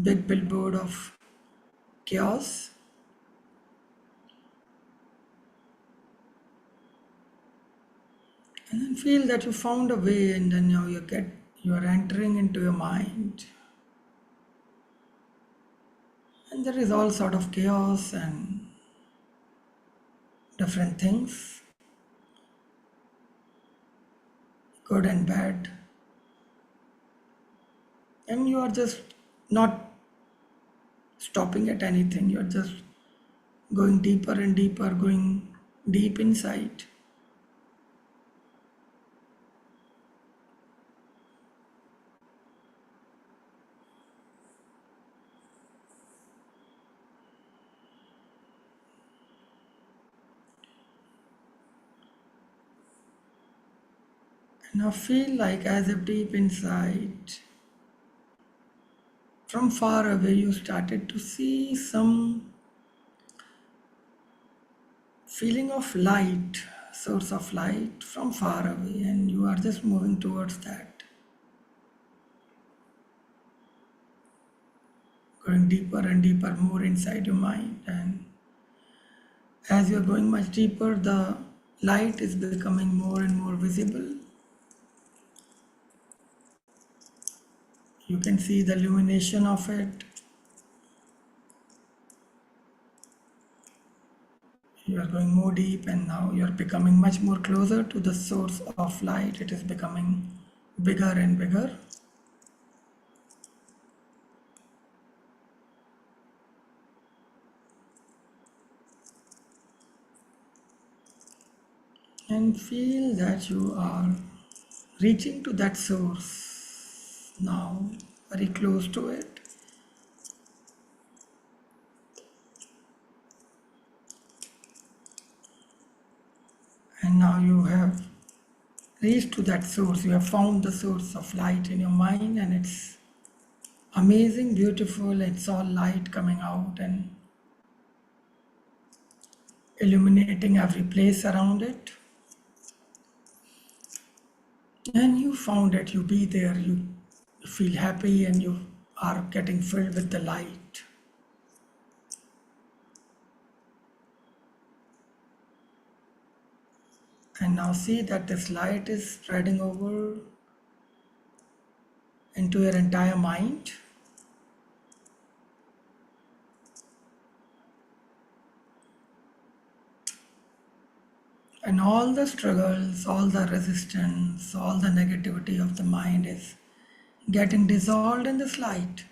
big billboard of chaos. And then feel that you found a way, and then now you are entering into your mind. And there is all sort of chaos and different things, good and bad. And you are just not stopping at anything. You're just going deeper and deeper, going deep inside. And now feel like as if deep inside, from far away, you started to see some feeling of light, source of light from far away, and you are just moving towards that, going deeper and deeper, more inside your mind. And as you're going much deeper, the light is becoming more and more visible. You can see the illumination of it. You are going more deep, and now you are becoming much more closer to the source of light. It is becoming bigger and bigger. And feel that you are reaching to that source now, very close to it. And now you have reached to that source. You have found the source of light in your mind, and it's amazing, beautiful. It's all light coming out and illuminating every place around it. And you found it, you be there, you feel happy, and you are getting filled with the light. And now see that this light is spreading over into your entire mind. And all the struggles, all the resistance, all the negativity of the mind is getting dissolved in this light.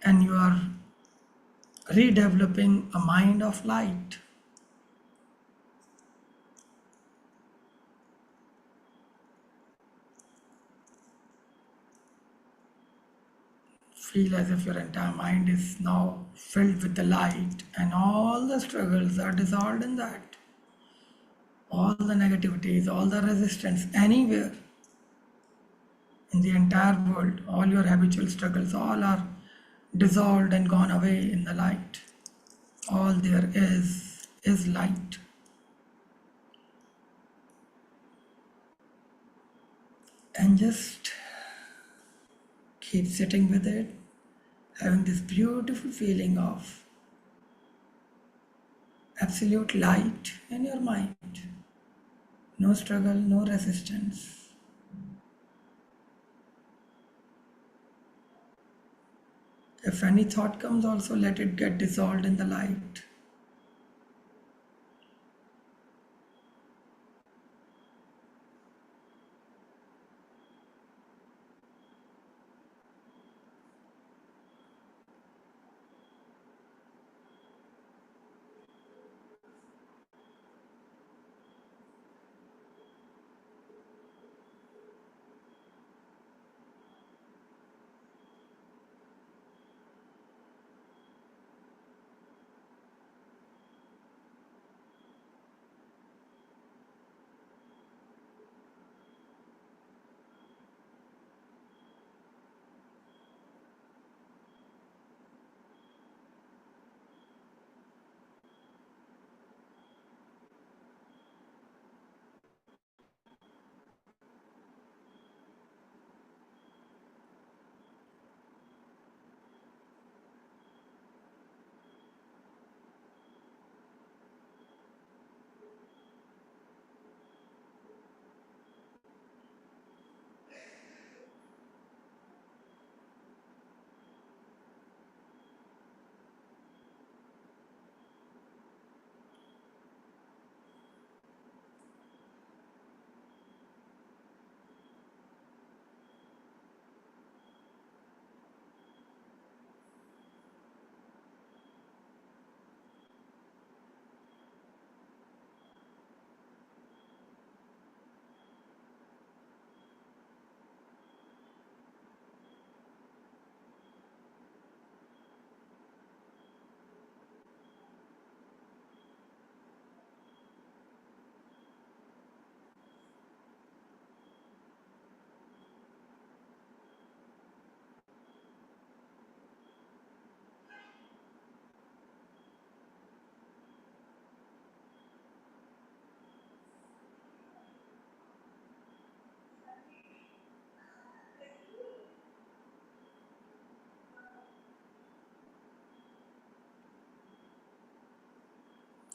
And you are redeveloping a mind of light. Feel as if your entire mind is now filled with the light, and all the struggles are dissolved in that. All the negativities, all the resistance, anywhere in the entire world, all your habitual struggles, all are dissolved and gone away in the light. All there is light. And just keep sitting with it, having this beautiful feeling of absolute light in your mind. No struggle, no resistance. If any thought comes, also let it get dissolved in the light.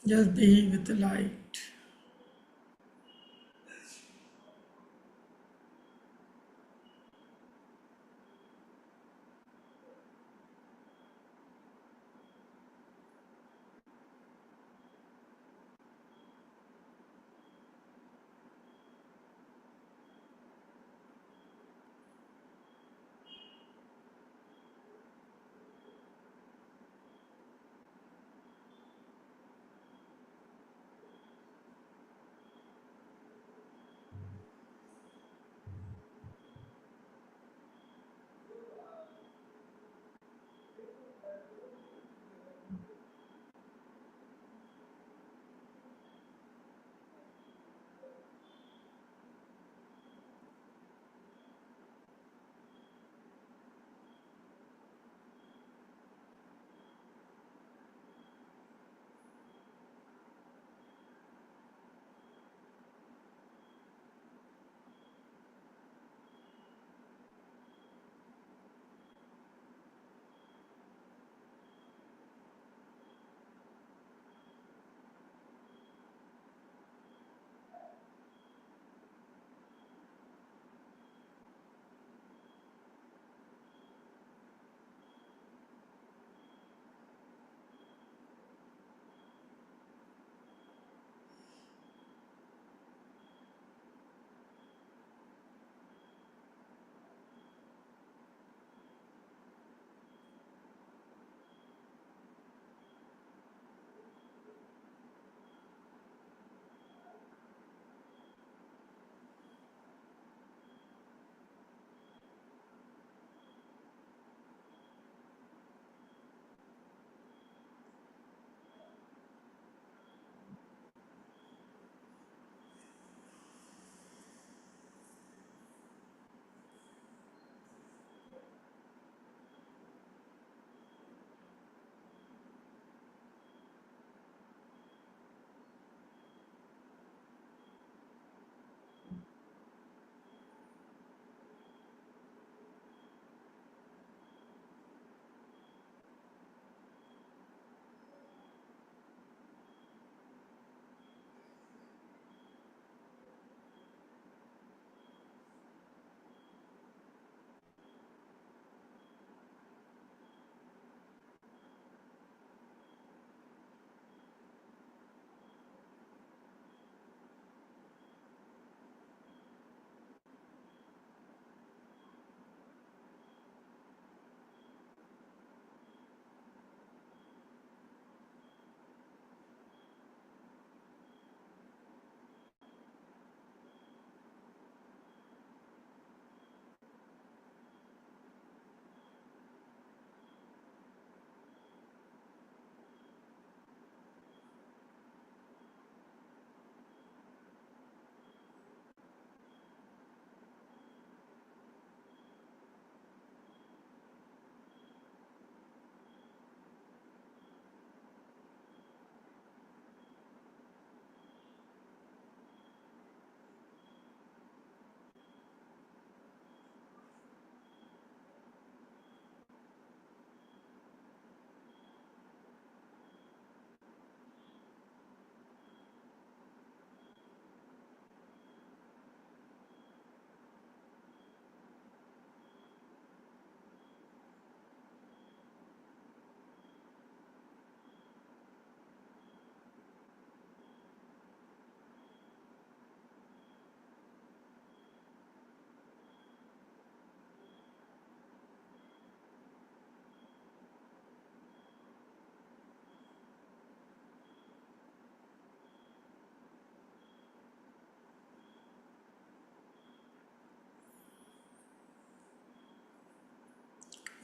Just be with the light.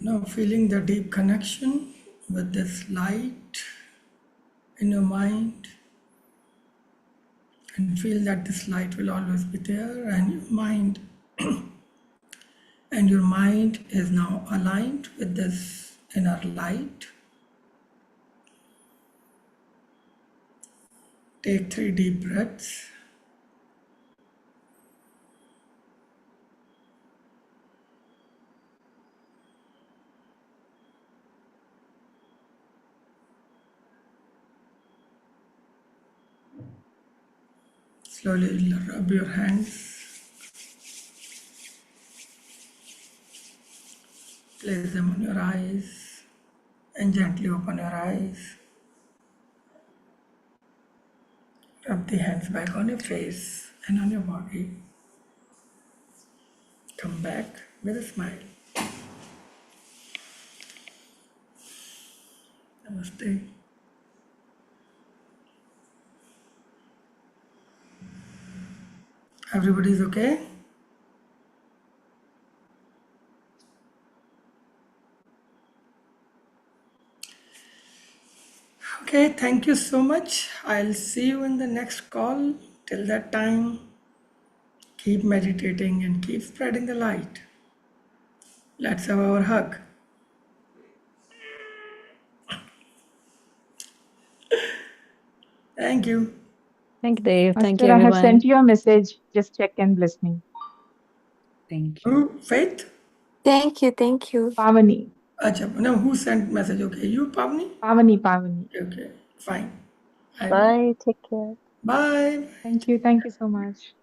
Now feeling the deep connection with this light in your mind, and feel that this light will always be there, and your mind is now aligned with this inner light. Take 3 deep breaths. Slowly rub your hands, place them on your eyes, and gently open your eyes. Rub the hands back on your face and on your body. Come back with a smile. Namaste. Everybody's okay? Okay, thank you so much. I'll see you in the next call. Till that time, keep meditating and keep spreading the light. Let's have our hug. Thank you. Thank you, Dave. Thank you, Master, I have everyone. sent you a message. Just check and bless me. Thank you. Who? Faith? Thank you. Thank you. Pavani. Acha, no, who sent message? Okay, you, Pavni? Pavani, Pavani. Okay, fine. I will. Bye. Take care. Bye. Thank you. Thank you so much.